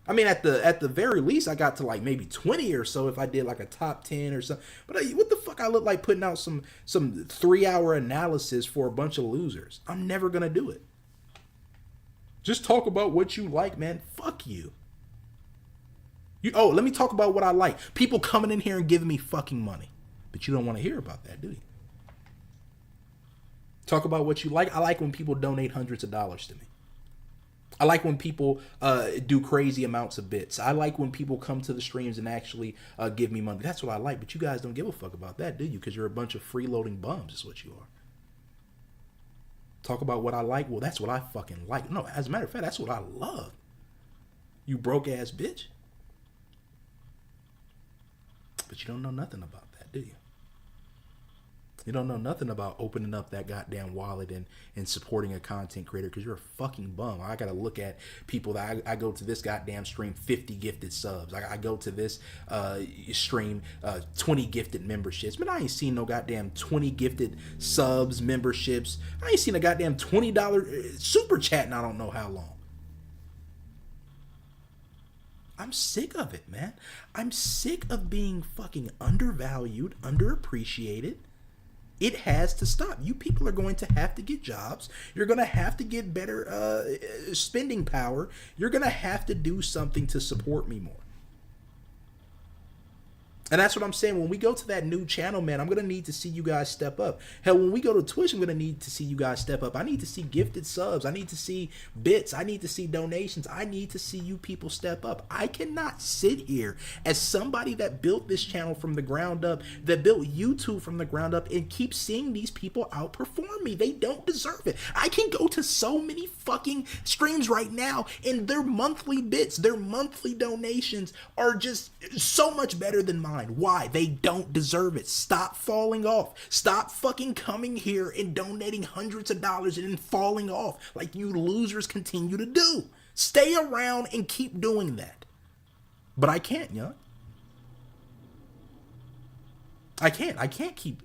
I mean, at the very least, I got to like maybe 20 or so if I did like a top 10 or something. But what the fuck I look like putting out some 3-hour analysis for a bunch of losers? I'm never going to do it. Just talk about what you like, man. Fuck you. Let me talk about what I like. People coming in here and giving me fucking money. But you don't want to hear about that, do you? Talk about what you like. I like when people donate hundreds of dollars to me. I like when people do crazy amounts of bits. I like when people come to the streams and actually give me money. That's what I like. But you guys don't give a fuck about that, do you? Because you're a bunch of freeloading bums is what you are. Talk about what I like. Well, that's what I fucking like. No, as a matter of fact, that's what I love. You broke ass bitch. But you don't know nothing about that, do you? You don't know nothing about opening up that goddamn wallet and supporting a content creator because you're a fucking bum. I got to look at people that I go to this goddamn stream, 50 gifted subs. I go to this stream, 20 gifted memberships. Man, I ain't seen no goddamn 20 gifted subs, memberships. I ain't seen a goddamn $20 super chat in I don't know how long. I'm sick of it, man. I'm sick of being fucking undervalued, underappreciated. It has to stop. You people are going to have to get jobs. You're going to have to get better spending power. You're going to have to do something to support me more. And that's what I'm saying. When we go to that new channel, man, I'm going to need to see you guys step up. Hell, when we go to Twitch, I'm going to need to see you guys step up. I need to see gifted subs. I need to see bits. I need to see donations. I need to see you people step up. I cannot sit here as somebody that built this channel from the ground up, that built YouTube from the ground up, and keep seeing these people outperform me. They don't deserve it. I can go to so many fucking streams right now, and their monthly bits, their monthly donations are just so much better than mine. Why? They don't deserve it. Stop falling off. Stop fucking coming here and donating hundreds of dollars and then falling off like you losers continue to do. Stay around and keep doing that. But I can't, young. I can't keep,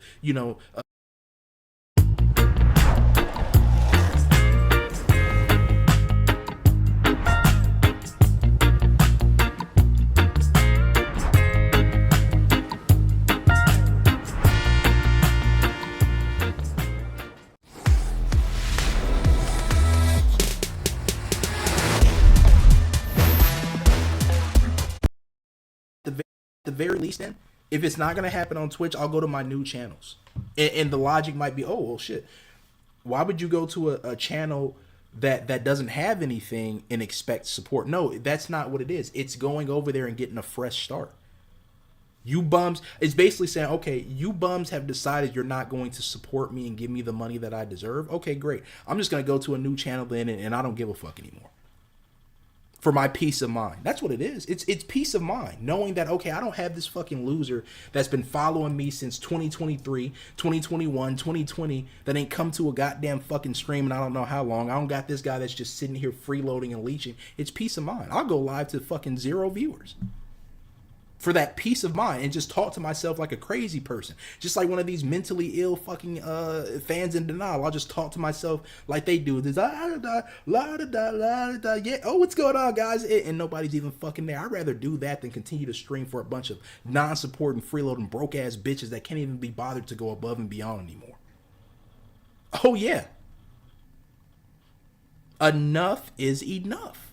the very least, then, if it's not going to happen on Twitch, I'll go to my new channels. And the logic might be, oh, well, shit. Why would you go to a channel that doesn't have anything and expect support? No, that's not what it is. It's going over there and getting a fresh start. You bums, it's basically saying, okay, you bums have decided you're not going to support me and give me the money that I deserve. Okay, great. I'm just going to go to a new channel then, and I don't give a fuck anymore. For my peace of mind. That's what it is. It's peace of mind. Knowing that, okay, I don't have this fucking loser that's been following me since 2023, 2021, 2020 that ain't come to a goddamn fucking stream and I don't know how long. I don't got this guy that's just sitting here freeloading and leeching. It's peace of mind. I'll go live to fucking 0 viewers. For that peace of mind and just talk to myself like a crazy person. Just like one of these mentally ill fucking fans in denial. I'll just talk to myself like they do. Yeah, oh, what's going on, guys? And nobody's even fucking there. I'd rather do that than continue to stream for a bunch of non-supporting, freeloading, broke-ass bitches that can't even be bothered to go above and beyond anymore. Oh, yeah. Enough is enough.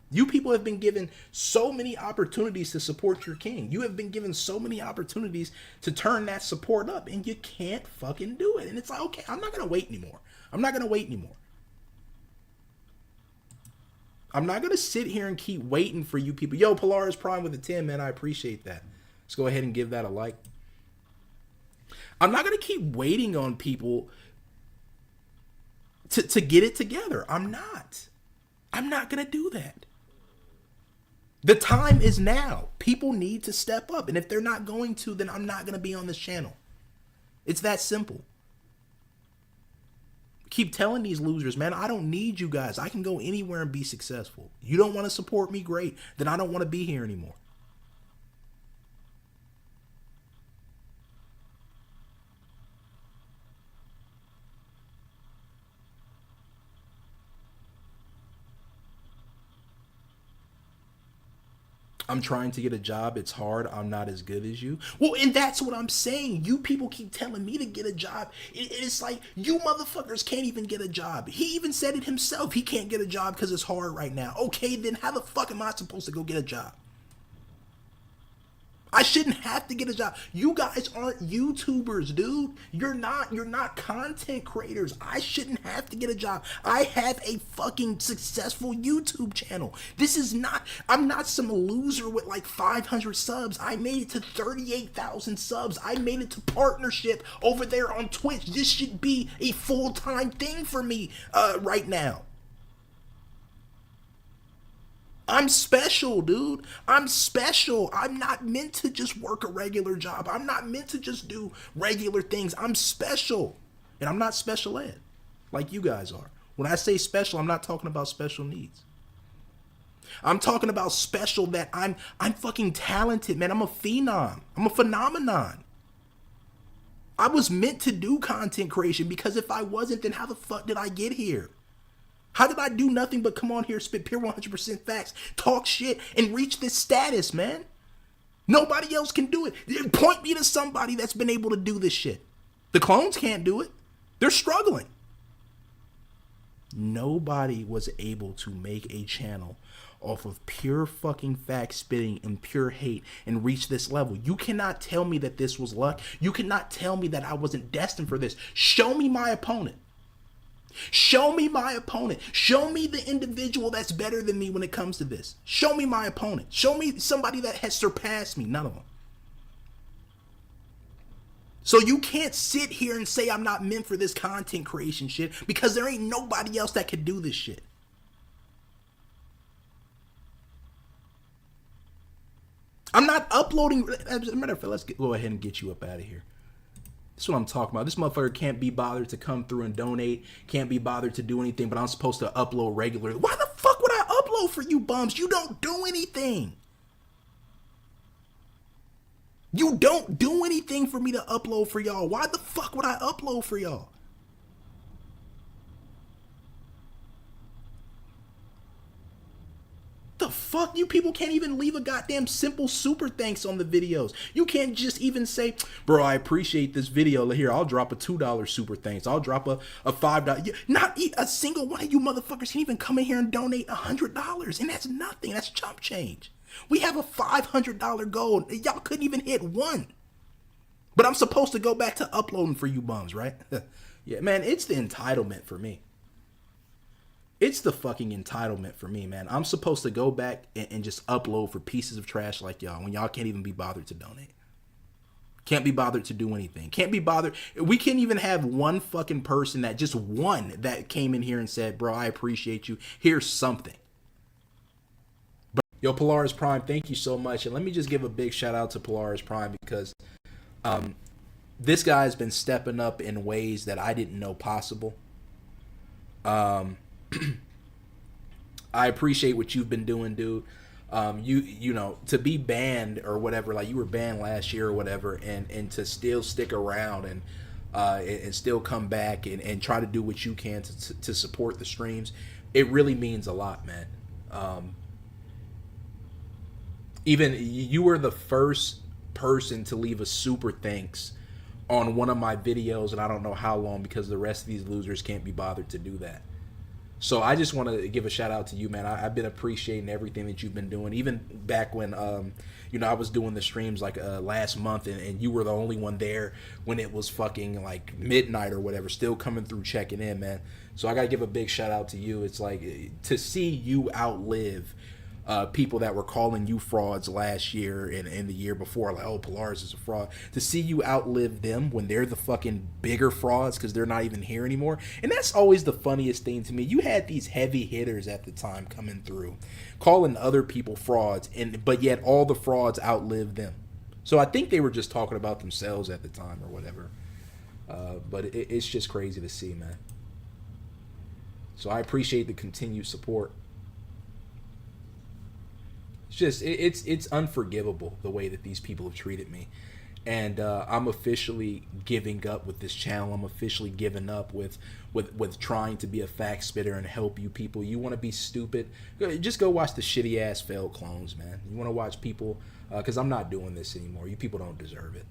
You people have been given so many opportunities to support your king. You have been given so many opportunities to turn that support up, and you can't fucking do it. And it's like, okay, I'm not going to wait anymore. I'm not going to wait anymore. I'm not going to sit here and keep waiting for you people. Yo, Polaris Prime with a 10, man. I appreciate that. Let's go ahead and give that a like. I'm not going to keep waiting on people to get it together. I'm not going to do that. The time is now. People need to step up. And if they're not going to, then I'm not going to be on this channel. It's that simple. Keep telling these losers, man, I don't need you guys. I can go anywhere and be successful. You don't want to support me? Great. Then I don't want to be here anymore. I'm trying to get a job. It's hard. I'm not as good as you. Well, and that's what I'm saying. You people keep telling me to get a job. It's like, you motherfuckers can't even get a job. He even said it himself. He can't get a job because it's hard right now. Okay, then how the fuck am I supposed to go get a job? I shouldn't have to get a job. You guys aren't YouTubers, dude. You're not content creators. I shouldn't have to get a job. I have a fucking successful YouTube channel. I'm not some loser with like 500 subs. I made it to 38,000 subs. I made it to partnership over there on Twitch. This should be a full-time thing for me right now. I'm special, dude. I'm special. I'm not meant to just work a regular job. I'm not meant to just do regular things. I'm special. And I'm not special ed like you guys are. When I say special, I'm not talking about special needs. I'm talking about special that I'm fucking talented, man. I'm a phenom. I'm a phenomenon. I was meant to do content creation because if I wasn't, then how the fuck did I get here? How did I do nothing but come on here, spit pure 100% facts, talk shit, and reach this status, man? Nobody else can do it. Point me to somebody that's been able to do this shit. The clones can't do it. They're struggling. Nobody was able to make a channel off of pure fucking fact spitting and pure hate and reach this level. You cannot tell me that this was luck. You cannot tell me that I wasn't destined for this. Show me my opponent. Show me my opponent. Show me the individual that's better than me when it comes to this. Show me my opponent. Show me somebody that has surpassed me. None of them. So you can't sit here and say I'm not meant for this content creation shit because there ain't nobody else that could do this shit. I'm not uploading. As a matter of fact, let's go ahead and get you up out of here. That's what I'm talking about. This motherfucker can't be bothered to come through and donate. Can't be bothered to do anything, but I'm supposed to upload regularly. Why the fuck would I upload for you bums? You don't do anything. You don't do anything for me to upload for y'all. Why the fuck would I upload for y'all? The fuck? You people can't even leave a goddamn simple super thanks on the videos. You can't just even say, bro, I appreciate this video. Here, I'll drop a $2 super thanks. I'll drop a $5. Not a single one of you motherfuckers can even come in here and donate $100. And that's nothing. That's chump change. We have a $500 goal. Y'all couldn't even hit one. But I'm supposed to go back to uploading for you bums, right? Yeah, man, it's the entitlement for me. It's the fucking entitlement for me, man. I'm supposed to go back and just upload for pieces of trash like y'all when y'all can't even be bothered to donate. Can't be bothered to do anything. Can't be bothered. We can't even have one fucking person that just one that came in here and said, bro, I appreciate you. Here's something. But, yo, Polaris Prime, thank you so much. And let me just give a big shout out to Polaris Prime because this guy's been stepping up in ways that I didn't know possible. I appreciate what you've been doing, dude. You know, to be banned or whatever, like you were banned last year or whatever, and to still stick around and still come back and try to do what you can to support the streams, it really means a lot, man. Even you were the first person to leave a super thanks on one of my videos, and I don't know how long because the rest of these losers can't be bothered to do that. So I just want to give a shout out to you, man. I've been appreciating everything that you've been doing, even back when, you know, I was doing the streams like last month, and you were the only one there when it was fucking like midnight or whatever, still coming through checking in, man. So I got to give a big shout out to you. It's like to see you outlive people that were calling you frauds last year and the year before, like, oh, Polaris is a fraud. To see you outlive them when they're the fucking bigger frauds because they're not even here anymore. And that's always the funniest thing to me. You had these heavy hitters at the time coming through, calling other people frauds, but yet all the frauds outlived them. So I think they were just talking about themselves at the time or whatever. But it's just crazy to see, man. So I appreciate the continued support. It's unforgivable the way that these people have treated me, and I'm officially giving up with this channel. I'm officially giving up with trying to be a fact spitter and help you people. You want to be stupid, just go watch the shitty ass failed clones, man. You want to watch people, because I'm not doing this anymore. You people don't deserve it.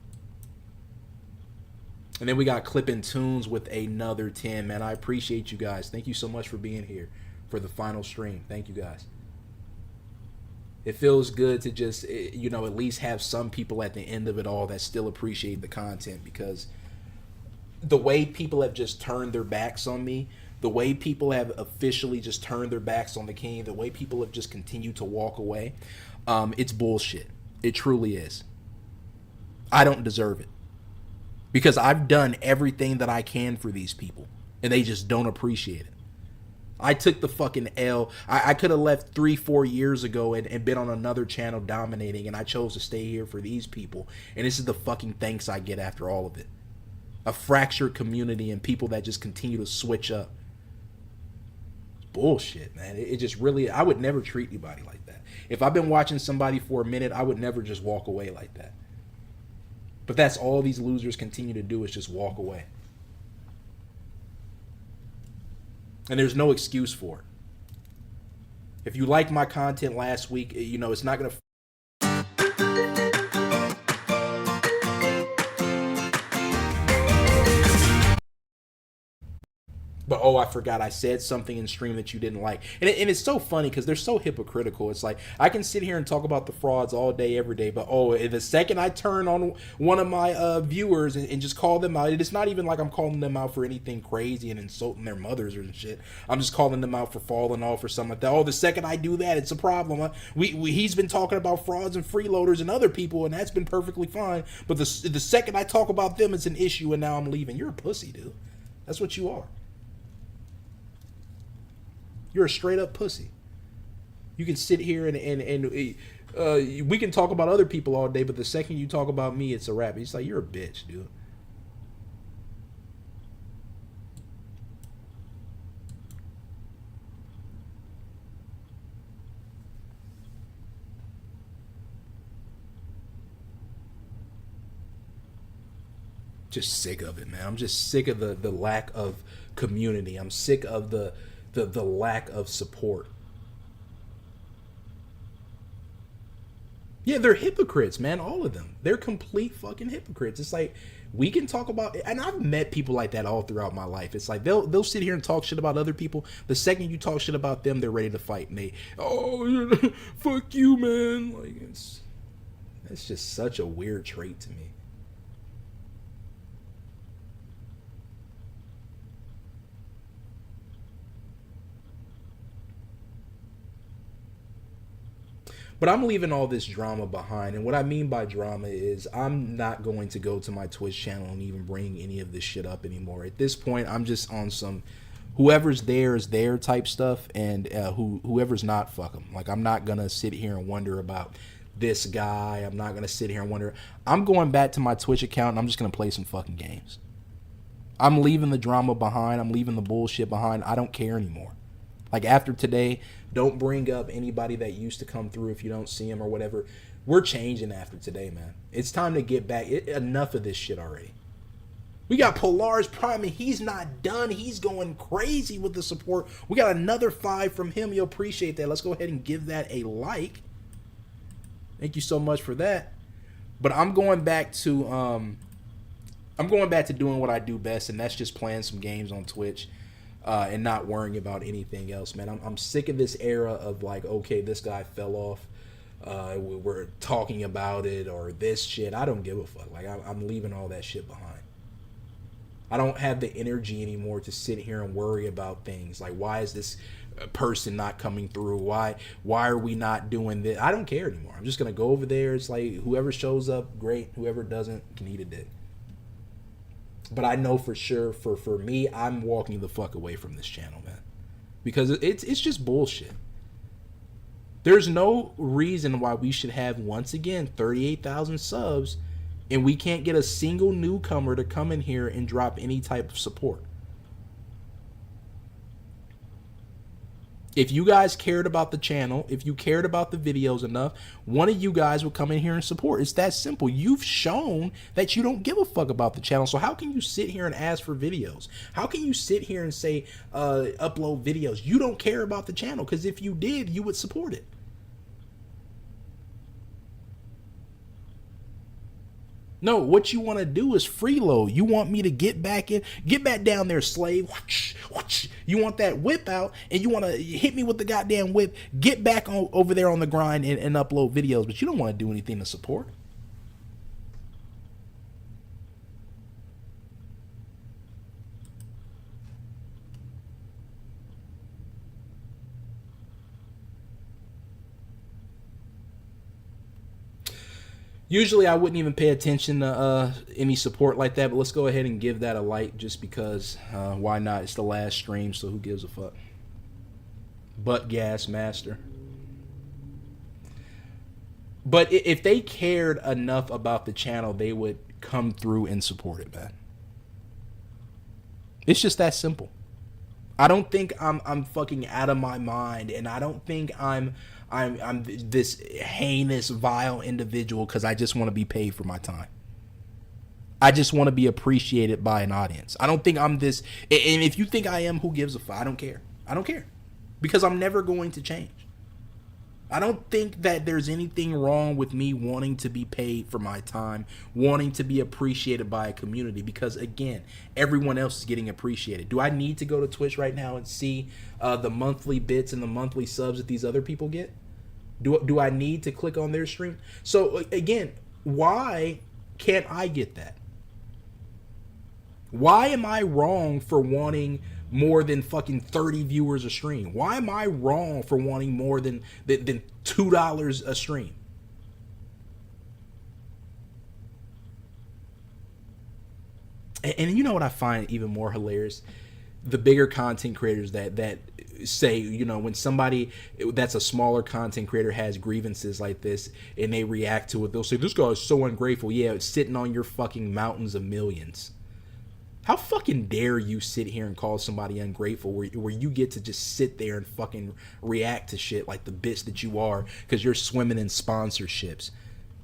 And then we got Clipping Tunes with another 10, man. I appreciate you guys. Thank you so much for being here for the final stream. Thank you guys. It feels good to just, you know, at least have some people at the end of it all that still appreciate the content, because the way people have just turned their backs on me, the way people have officially just turned their backs on the king, the way people have just continued to walk away, it's bullshit. It truly is. I don't deserve it because I've done everything that I can for these people and they just don't appreciate it. I took the fucking L. I could have left 3-4 years ago and been on another channel dominating, and I chose to stay here for these people. And this is the fucking thanks I get after all of it. A fractured community and people that just continue to switch up. It's bullshit, man. It just really, I would never treat anybody like that. If I've been watching somebody for a minute, I would never just walk away like that. But that's all these losers continue to do, is just walk away. And there's no excuse for it. If you liked my content last week, you know, it's not going to But oh, I forgot I said something in stream that you didn't like, and it's so funny because they're so hypocritical. It's like I can sit here and talk about the frauds all day, every day, but oh, the second I turn on one of my viewers and just call them out, it's not even like I'm calling them out for anything crazy and insulting their mothers or shit. I'm just calling them out for falling off or something like that. Oh, the second I do that, it's a problem. He's been talking about frauds and freeloaders and other people, and that's been perfectly fine. But the second I talk about them, it's an issue, and now I'm leaving. You're a pussy, dude. That's what you are. You're a straight up pussy. You can sit here and we can talk about other people all day, but the second you talk about me, it's a wrap. It's like, you're a bitch, dude. Just sick of it, man. I'm just sick of the lack of community. I'm sick of the lack of support. Yeah, they're hypocrites, man. All of them. They're complete fucking hypocrites. It's like, we can talk about, and I've met people like that all throughout my life. It's like they'll sit here and talk shit about other people. The second you talk shit about them, they're ready to fight, and fuck you, man. Like, it's just such a weird trait to me. But I'm leaving all this drama behind. And what I mean by drama is I'm not going to go to my Twitch channel and even bring any of this shit up anymore. At this point, I'm just on some whoever's there is there type stuff. And whoever's not, fuck them. Like, I'm not going to sit here and wonder about this guy. I'm not going to sit here and wonder. I'm going back to my Twitch account and I'm just going to play some fucking games. I'm leaving the drama behind. I'm leaving the bullshit behind. I don't care anymore. Like, after today, don't bring up anybody that used to come through if you don't see them or whatever. We're changing after today, man. It's time to get back. Enough of this shit already. We got Polaris Prime, and he's not done. He's going crazy with the support. We got another 5 from him. You'll appreciate that. Let's go ahead and give that a like. Thank you so much for that. But I'm going back to doing what I do best, and that's just playing some games on Twitch. And not worrying about anything else, man. I'm sick of this era of like, okay, this guy fell off. We're talking about it or this shit. I don't give a fuck. Like, I'm leaving all that shit behind. I don't have the energy anymore to sit here and worry about things. Like, why is this person not coming through? Why are we not doing this? I don't care anymore. I'm just going to go over there. It's like, whoever shows up, great. Whoever doesn't can eat a dick. But I know for sure, for me, I'm walking the fuck away from this channel, man. Because it's just bullshit. There's no reason why we should have, once again, 38,000 subs, and we can't get a single newcomer to come in here and drop any type of support. If you guys cared about the channel, if you cared about the videos enough, one of you guys would come in here and support. It's that simple. You've shown that you don't give a fuck about the channel. So how can you sit here and ask for videos? How can you sit here and say, upload videos? You don't care about the channel, because if you did, you would support it. No, what you want to do is freeload. You want me to get back down there, slave. You want that whip out, and you want to hit me with the goddamn whip. Get back over there on the grind and upload videos, but you don't want to do anything to support. Usually I wouldn't even pay attention to any support like that, but let's go ahead and give that a like just because. Why not? It's the last stream, so who gives a fuck? Butt gas master. But if they cared enough about the channel, they would come through and support it, man. It's just that simple. I don't think I'm fucking out of my mind, and I don't think I'm this heinous, vile individual because I just want to be paid for my time. I just want to be appreciated by an audience. I don't think I'm this, and if you think I am, who gives a fuck? I don't care. I don't care, because I'm never going to change. I don't think that there's anything wrong with me wanting to be paid for my time, wanting to be appreciated by a community, because again, everyone else is getting appreciated. Do I need to go to Twitch right now and see the monthly bits and the monthly subs that these other people get? Do I need to click on their stream? So again, why can't I get that? Why am I wrong for wanting more than fucking 30 viewers a stream? Why am I wrong for wanting more than $2 a stream? And you know what I find even more hilarious? The bigger content creators that say, you know, when somebody that's a smaller content creator has grievances like this and they react to it, they'll say, this guy is so ungrateful. Yeah, it's sitting on your fucking mountains of millions. How fucking dare you sit here and call somebody ungrateful where you get to just sit there and fucking react to shit like the bitch that you are because you're swimming in sponsorships.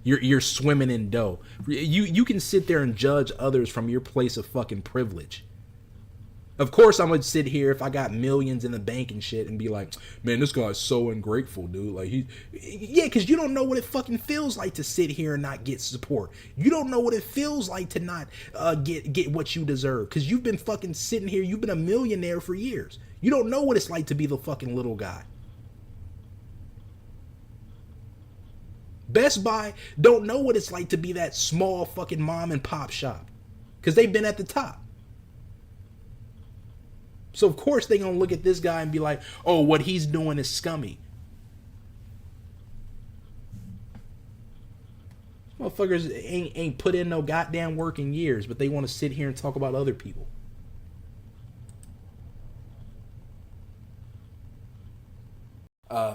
You're swimming in dough. You can sit there and judge others from your place of fucking privilege. Of course, I'm gonna sit here if I got millions in the bank and shit and be like, man, this guy's so ungrateful, dude. Like yeah, because you don't know what it fucking feels like to sit here and not get support. You don't know what it feels like to not get what you deserve, because you've been fucking sitting here. You've been a millionaire for years. You don't know what it's like to be the fucking little guy. Best Buy don't know what it's like to be that small fucking mom and pop shop, because they've been at the top. So of course they gonna look at this guy and be like, oh, what he's doing is scummy. Motherfuckers ain't put in no goddamn work in years, but they want to sit here and talk about other people.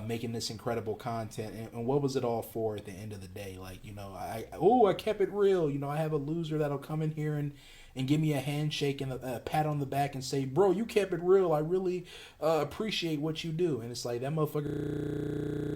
Making this incredible content, and what was it all for at the end of the day? Like, you know, I kept it real. You know, I have a loser that'll come in here and give me a handshake and a pat on the back and say, bro, you kept it real. I really appreciate what you do. And it's like, that motherfucker.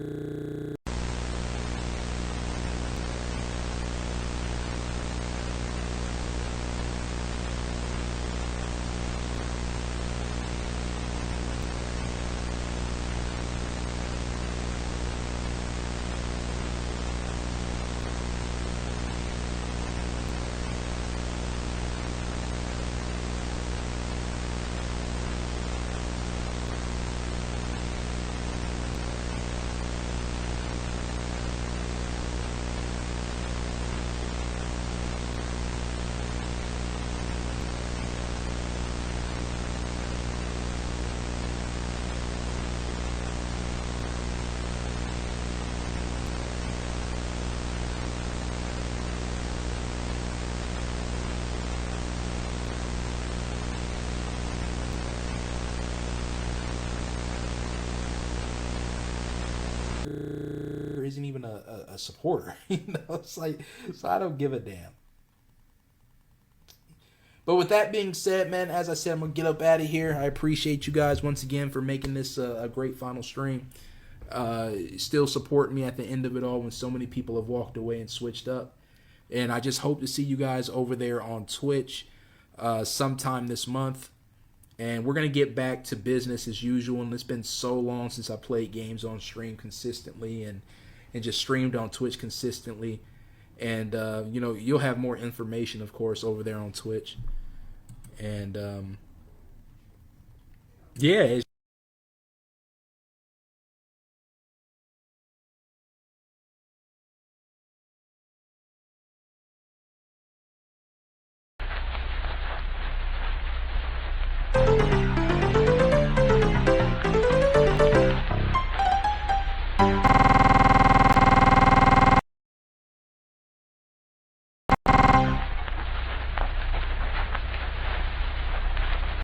Isn't even a supporter. You know, it's like, so I don't give a damn. But with that being said, man, as I said, I'm gonna get up out of here. I appreciate you guys once again for making this a great final stream. Still supporting me at the end of it all when so many people have walked away and switched up. And I just hope to see you guys over there on Twitch sometime this month. And we're going to get back to business as usual. And it's been so long since I played games on stream consistently and just streamed on Twitch consistently. And, you know, you'll have more information, of course, over there on Twitch. And, yeah, it's